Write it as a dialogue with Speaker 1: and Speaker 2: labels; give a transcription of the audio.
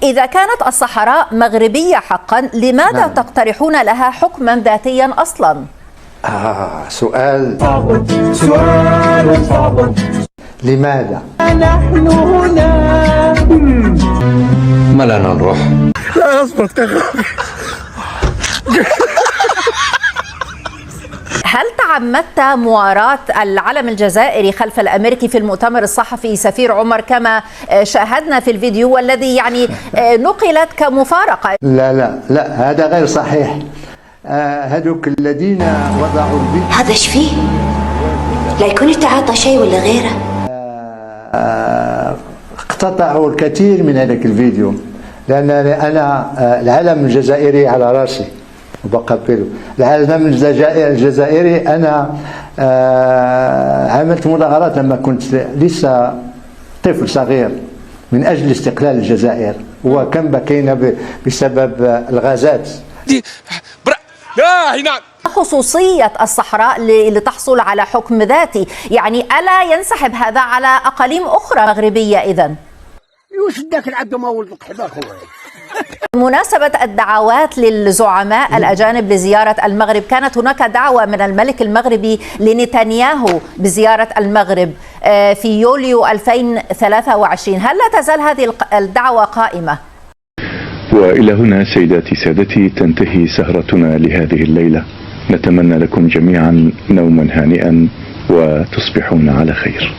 Speaker 1: إذا كانت الصحراء مغربية حقا، لماذا تقترحون لها حكما ذاتيا أصلا؟
Speaker 2: سؤال
Speaker 3: صعب.
Speaker 2: لماذا؟
Speaker 3: نحن هنا.
Speaker 4: ما لنا نروح؟
Speaker 3: لا أصبر.
Speaker 1: هل تعمدت مواراة العلم الجزائري خلف الأمريكي في المؤتمر الصحفي سفير عمر كما شاهدنا في الفيديو والذي يعني نقلت كمفارقة؟
Speaker 2: لا هذا غير صحيح. هذوك الذين وضعوا الفيديو
Speaker 5: هذا ايش فيه؟ لا يكون يتعاطى شيء ولا غيره.
Speaker 2: اقتطعوا الكثير من هذاك الفيديو، لأن أنا العلم الجزائري على راسي وبقبله. العلم الجزائري أنا عملت مظاهرات لما كنت لسه طفل صغير من أجل استقلال الجزائر، وكم بكينا بسبب الغازات.
Speaker 1: خصوصية الصحراء لتحصل على حكم ذاتي، يعني ألا ينسحب هذا على أقاليم أخرى مغربية إذن؟
Speaker 3: يوشدك العبد ما ولدك حبا خويا.
Speaker 1: مناسبة الدعوات للزعماء الأجانب لزيارة المغرب، كانت هناك دعوة من الملك المغربي لنتنياهو بزيارة المغرب في يوليو 2023. هل لا تزال هذه الدعوة قائمة؟
Speaker 6: وإلى هنا سيداتي سادتي تنتهي سهرتنا لهذه الليلة. نتمنى لكم جميعا نوما هانئا وتصبحون على خير.